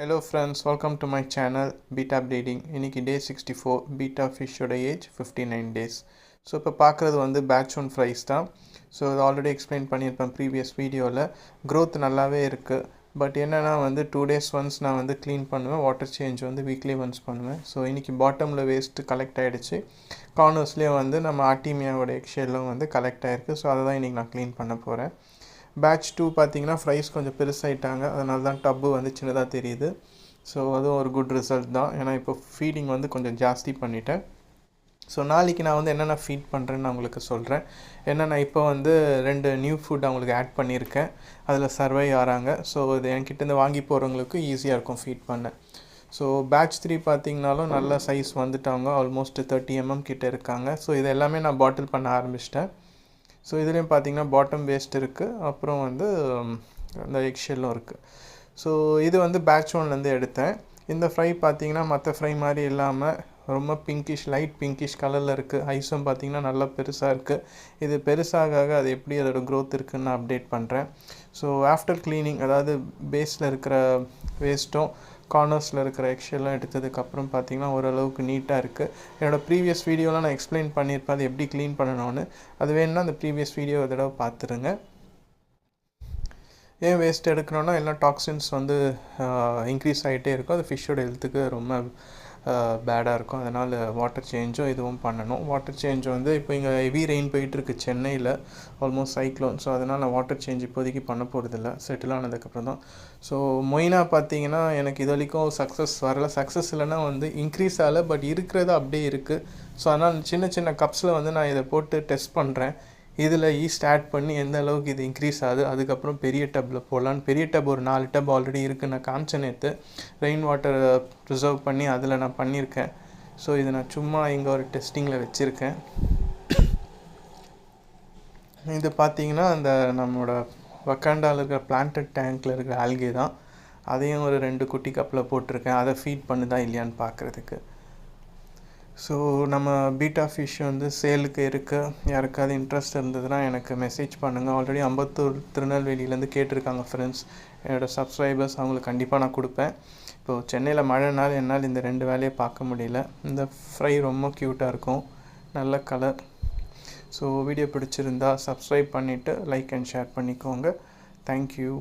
Hello friends, welcome to my channel Beta Breeding. இன்னைக்கு day 64, beta fish ஓட age 59 days. So இப்போ பார்க்குறது வந்து batch 1 fries தான். ஸோ இது ஆல்ரெடி எக்ஸ்பிளைன் பண்ணியிருப்பேன் ப்ரீவியஸ் வீடியோவில். க்ரோத் நல்லாவே இருக்குது. பட் என்னென்னா வந்து 2 days ஒன்ஸ் நான் வந்து க்ளீன் பண்ணுவேன். வாட்டர் சேஞ்ச் வந்து வீக்லி ஒன்ஸ் பண்ணுவேன். ஸோ இன்றைக்கி பாட்டமில் வேஸ்ட்டு கலெக்ட் ஆகிடுச்சு. கார்னர்ஸ்லேயே வந்து நம்ம ஆர்டிமியாவோட எக்ஷெல்லும் வந்து கலெக்ட் ஆகிருக்கு. ஸோ அதை தான் இன்றைக்கி நான் க்ளீன் பண்ண போகிறேன். பேட்ச் 2 பார்த்தீங்கன்னா ஃப்ரைஸ் கொஞ்சம் பெருசாகிட்டாங்க, அதனால தான் டப்பு வந்து சின்னதாக தெரியுது. ஸோ அதுவும் ஒரு குட் ரிசல்ட் தான், ஏன்னா இப்போ ஃபீடிங் வந்து கொஞ்சம் ஜாஸ்தி பண்ணிட்டேன். ஸோ நாளைக்கு நான் வந்து என்னென்ன ஃபீட் பண்ணுறேன்னு நான் உங்களுக்கு சொல்கிறேன். என்னென்ன இப்போ வந்து 2 நியூ ஃபுட் அவங்களுக்கு ஆட் பண்ணியிருக்கேன், அதில் சர்வை ஆகிறாங்க. ஸோ இது என்கிட்டேருந்து வாங்கி போகிறவங்களுக்கு ஈஸியாக இருக்கும் ஃபீட் பண்ண. ஸோ பேட்ச் 3 பார்த்திங்கனாலும் நல்ல சைஸ் வந்துட்டாங்க, ஆல்மோஸ்ட் 30 mm கிட்டே இருக்காங்க. ஸோ இது எல்லாமே நான் பாட்டில் பண்ண ஆரம்பிச்சிட்டேன். ஸோ இதுலேயும் பார்த்தீங்கன்னா பாட்டம் வேஸ்ட் இருக்குது, அப்புறம் வந்து அந்த எக்ஷெல்லும் இருக்குது. ஸோ இது வந்து பேட்ச் 1லேருந்து எடுத்தேன். இந்த ஃப்ரை பார்த்தீங்கன்னா மற்ற ஃப்ரை மாதிரி இல்லாமல் ரொம்ப பிங்கிஷ், லைட் பிங்கிஷ் கலரில் இருக்குது. ஐஸும் பார்த்திங்கன்னா நல்லா பெருசாக இருக்குது. இது பெருசாக அது எப்படி அதோட க்ரோத் இருக்குதுன்னு நான் அப்டேட் பண்ணுறேன். ஸோ ஆஃப்டர் க்ளீனிங், அதாவது பேஸில் இருக்கிற வேஸ்ட்டும் கார்னர்ஸில் இருக்கிற எக்ஷெல்லாம் எடுத்ததுக்கப்புறம் பார்த்திங்கன்னா ஓரளவுக்கு நீட்டாக இருக்குது. என்னோடய ப்ரீவியஸ் வீடியோலாம் நான் எக்ஸ்பிளைன் பண்ணியிருப்பேன் அது எப்படி க்ளீன் பண்ணணும்னு. அது வேணுன்னா அந்த ப்ரீவியஸ் வீடியோ ஒரு தடவை பார்த்துருங்க. ஏன் வேஸ்ட் எடுக்கணுன்னா எல்லாம் டாக்ஸின்ஸ் வந்து இன்க்ரீஸ் ஆகிட்டே இருக்கும். அது ஃபிஷ்ஷோட ஹெல்த்துக்கு ரொம்ப பேடாக இருக்கும். அதனால் வாட்டர் சேஞ்சும் இதுவும் பண்ணணும். வாட்டர் சேஞ்ச் வந்து இப்போ இங்கே ஹெவி ரெயின் போயிட்டுருக்கு சென்னையில், ஆல்மோஸ்ட் சைக்ளோன். ஸோ அதனால் நான் வாட்டர் சேஞ்ச் இப்போதைக்கு பண்ண போகிறதில்ல, செட்டில் ஆனதுக்கப்புறம் தான். ஸோ மொயினாக பார்த்தீங்கன்னா எனக்கு இது வரைக்கும் சக்ஸஸ் வரல. சக்ஸஸ் இல்லைன்னா வந்து இன்க்ரீஸ் ஆகலை, பட் இருக்கிறது அப்படியே இருக்குது. ஸோ அதனால் சின்ன சின்ன கப்ஸில் வந்து நான் இதை போட்டு டெஸ்ட் பண்ணுறேன். இதில் ஈஸ்ட் ஆட் பண்ணி எந்த அளவுக்கு இது இன்க்ரீஸ் ஆகுது, அதுக்கப்புறம் பெரிய டப்பில் போடலான்னு. பெரிய டப் ஒரு 4 டப் ஆல்ரெடி இருக்குது, நான் காமிச்ச நேற்று. ரெயின் வாட்டரை ப்ரிசர்வ் பண்ணி அதில் நான் பண்ணியிருக்கேன். ஸோ இது நான் சும்மா இங்கே ஒரு டெஸ்டிங்கில் வச்சுருக்கேன். இது பார்த்திங்கன்னா அந்த நம்மளோட வக்காண்டாவில் இருக்கிற பிளான்டட் டேங்க்கில் இருக்கிற ஆல்கே தான். அதையும் ஒரு 2 குட்டி கப்பில் போட்டிருக்கேன். அதை ஃபீட் பண்ணுதா இல்லையான்னு பார்க்குறதுக்கு. ஸோ நம்ம பீட்டா ஃபிஷ் வந்து சேலுக்கு இருக்குது. யாருக்காவது இன்ட்ரெஸ்ட் இருந்ததுன்னா எனக்கு மெசேஜ் பண்ணுங்கள். ஆல்ரெடி அம்பத்தூர், திருநெல்வேலியிலேருந்து கேட்டிருக்காங்க ஃப்ரெண்ட்ஸ். என்னோடய சப்ஸ்கிரைபர்ஸ், அவங்களுக்கு கண்டிப்பாக நான் கொடுப்பேன். இப்போது சென்னையில் மழைனால என்னால் இந்த 2 வேலையை பார்க்க முடியல. இந்த ஃப்ரை ரொம்ப க்யூட்டாக இருக்கும், நல்ல கலர். ஸோ வீடியோ பிடிச்சிருந்தா சப்ஸ்கிரைப் பண்ணிவிட்டு லைக் அண்ட் ஷேர் பண்ணிக்கோங்க. தேங்க்யூ.